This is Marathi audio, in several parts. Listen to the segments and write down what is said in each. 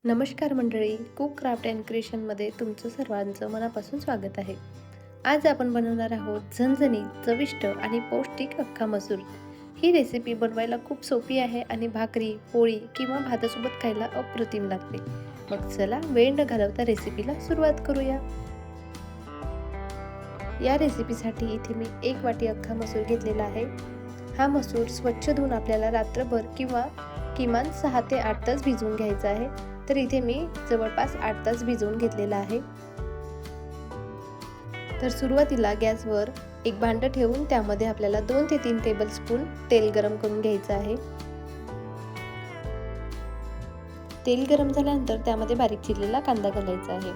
नमस्कार मंडळी, कुक क्राफ्ट अँड क्रिएशनमध्ये तुमचं सर्वांचं मनापासून स्वागत आहे. आज आपण बनवणार आहोत झणझणीत, चविष्ट आणि पौष्टिक अख्खा मसूर. ही रेसिपी बनवायला खूप सोपी आहे आणि भाकरी, पोळी किंवा भातासोबत खायला अप्रतिम लागते. मग चला वेळ न घालवता रेसिपीला सुरुवात करूया. या रेसिपीसाठी इथे मी 1 वाटी अख्खा मसूर घेतलेला आहे. हा मसूर स्वच्छ धुवून आपल्याला रात्रभर किंवा किमान 6 ते 8 तास भिजवून घ्यायचा आहे. तर इथे मी जवळपास 8 तास भिजवून घेतलेला आहे. तर सुरुवातीला गॅसवर एक भांडं ठेवून त्यामध्ये आपल्याला 2 ते 3 टेबलस्पून तेल गरम करून घ्यायचं आहे. तेल गरम झाल्यानंतर त्यामध्ये बारीक चिरलेला कांदा घालायचा आहे.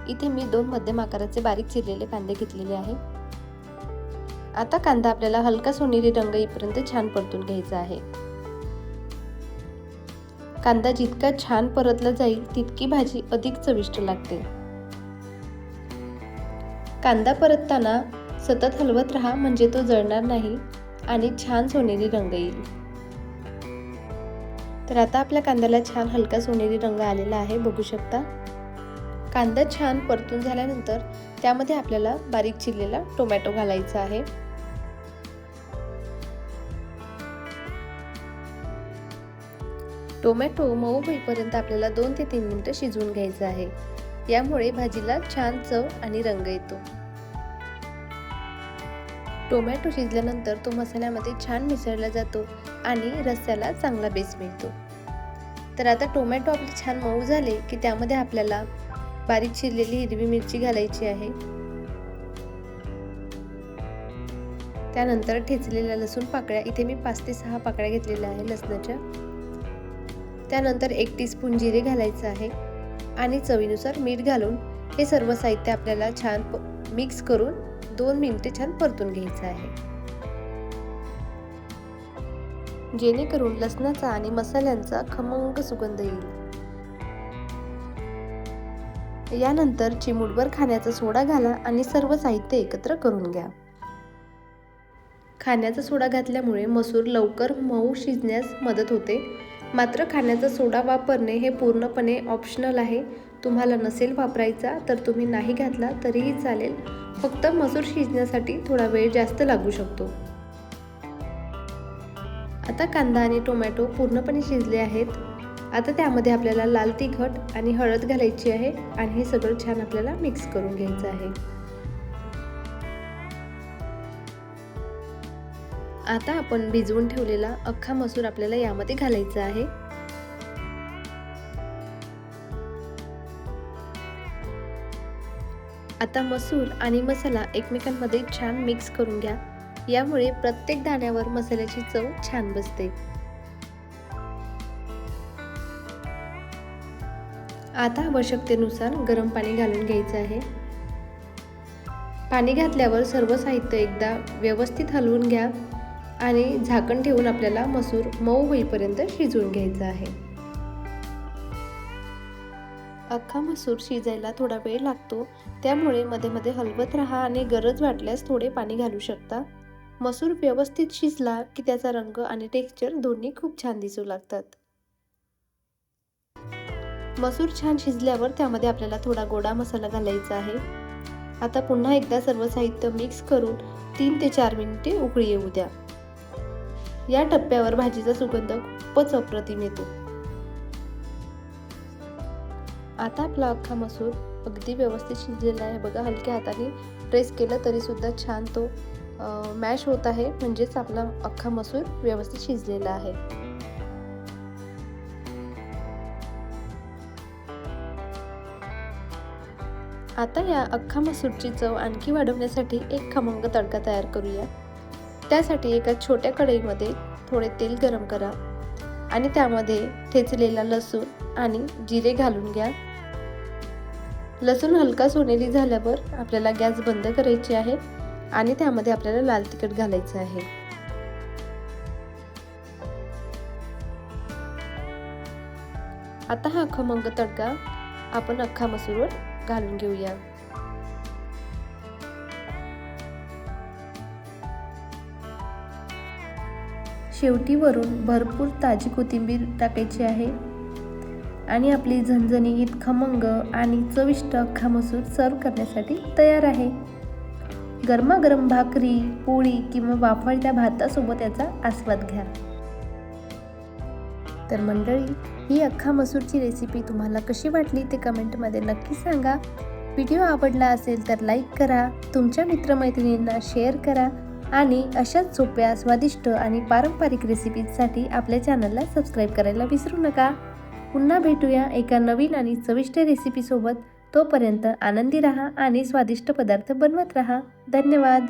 इथे मी 2 मध्यम आकाराचे बारीक चिरलेले कांदे घेतलेले आहे. आता कांदा आपल्याला हलका सोनेरी रंग येईपर्यंत छान परतून घ्यायचा आहे. कांदा जितका छान परतला जाईल तितकी भाजी अधिक चविष्ट लागते. कांदा परतताना सतत हलवत राहा, म्हणजे तो जळणार नाही आणि छान सोनेरी रंग येईल. तर आता आपल्या कांद्याला छान हलका सोनेरी रंग आलेला आहे, बघू शकता. कांदा छान परतून झाल्यानंतर त्यामध्ये आपल्याला बारीक चिरलेला टोमॅटो घालायचा आहे. टोमॅटो मऊ होईपर्यंत आपल्याला 2 ते 3 मिनिटं शिजवून घ्यायचं आहे. यामुळे भाजीला छान चव आणि रंग येतो. टोमॅटो शिजल्यानंतर तो मसाल्यामध्ये छान मिसळला जातो आणि रस्स्याला चांगला बेस मिळतो. तर आता टोमॅटो आपले छान मऊ झाले की त्यामध्ये आपल्याला बारीक चिरलेली हिरवी मिरची घालायची आहे. त्यानंतर ठेचलेल्या लसूण पाकळ्या, इथे मी 5 ते 6 पाकळ्या घेतलेल्या आहे लसणाच्या. त्यानंतर 1 टीस्पून जिरे घालायचं आहे आणि चवीनुसार मीठ घालून हे सर्व साहित्य आपल्याला छान मिक्स करून 2 मिनिटे छान परतून घ्यायचं आहे, जेणेकरून लसणाचा आणि मसाल्यांचा खमंग सुगंध येईल. यानंतर चिमूटभर खाण्याचा सोडा घाला आणि सर्व साहित्य एकत्र करून घ्या. खाण्याचा सोडा घातल्यामुळे मसूर लवकर मऊ शिजण्यास मदत होते. मात्र खाण्याचा सोडा वापरणे हे पूर्णपणे ऑप्शनल आहे. तुम्हाला नसेल वापरायचा तर तुम्ही नाही घातला तरीही चालेल. फक्त मसूर शिजण्यासाठी थोडा वेळ जास्त लागू शकतो. आता कांदा आणि टोमॅटो पूर्णपणे शिजले आहेत. आता त्यामध्ये आपल्याला लाल तिखट आणि हळद घालायची आहे आणि हे सगळं छान आपल्याला मिक्स करून घ्यायचं आहे. आता आपण भिजवून ठेवलेला अख्खा मसूर आपल्याला यामध्ये घालायचा आहे. आता मसूर आणि मसाला एकमेकांमध्ये छान मिक्स करून घ्या. यामुळे प्रत्येक दाण्यावर मसाल्याची चव छान बसते. आता आवश्यकतेनुसार गरम पाणी घालून घ्यायचं आहे. पाणी घातल्यावर सर्व साहित्य एकदा व्यवस्थित हलवून घ्या आणि झाकण ठेवून आपल्याला मसूर मऊ होईपर्यंत शिजवून घ्यायचा आहे. अख्खा मसूर शिजायला थोडा वेळ लागतो, त्यामुळे मध्ये मध्ये हलवत राहा आणि गरज वाटल्यास थोडे पाणी घालू शकता. मसूर व्यवस्थित शिजला की त्याचा रंग आणि टेक्स्चर दोन्ही खूप छान दिसू लागतात. मसूर छान शिजल्यावर त्यामध्ये आपल्याला थोडा गोडा मसाला घालायचा आहे. आता पुन्हा एकदा सर्व साहित्य मिक्स करून 3 ते 4 मिनिटे उकळी येऊ द्या. या टप्प्यावर भाजीचा सुगंध खूपच अप्रतिम येतो. आता आपला अख्खा मसूर अगदी व्यवस्थित शिजलेला आहे. बघा, हलक्या हाताने प्रेस केलं तरी सुद्धा छान तो मॅश होत आहे, म्हणजेच आपला अख्खा मसूर व्यवस्थित शिजलेला आहे. आता या अख्खा मसूरची चव आणखी वाढवण्यासाठी एक खमंग तडका तयार करूया. त्यासाठी एका छोट्या कढईमध्ये थोडे तेल गरम करा आणि त्यामध्ये ठेचलेला लसूण आणि जिरे घालून घ्या. लसूण हलका सोनेरी झाल्यावर आपल्याला गॅस बंद करायची आहे आणि त्यामध्ये आपल्याला लाल तिखट घालायचं आहे. आता हा खमंग तडका आपण अख्खा मसूरवर घालून घेऊया. शेवटी वरून भरपूर ताजी कोथिंबीर टाकायची आहे आणि आपली झणझणीत खमंग आणि चविष्ट अख्खा मसूर सर्व करण्यासाठी तयार आहे. गरमागरम भाकरी, पोळी किंवा वाफाळत्या भातासोबत याचा आस्वाद घ्या. तर मंडळी, ही अख्खा मसूरची रेसिपी तुम्हाला कशी वाटली ते कमेंटमध्ये नक्की सांगा. व्हिडिओ आवडला असेल तर लाईक करा, तुमच्या मित्रमैत्रिणींना शेअर करा आणि अशाच सोप्या, स्वादिष्ट आणि पारंपरिक रेसिपीजसाठी आपल्या चॅनलला सबस्क्राईब करायला विसरू नका. पुन्हा भेटूया एका नवीन आणि चविष्ट रेसिपीसोबत. तोपर्यंत आनंदी राहा आणि स्वादिष्ट पदार्थ बनवत राहा. धन्यवाद.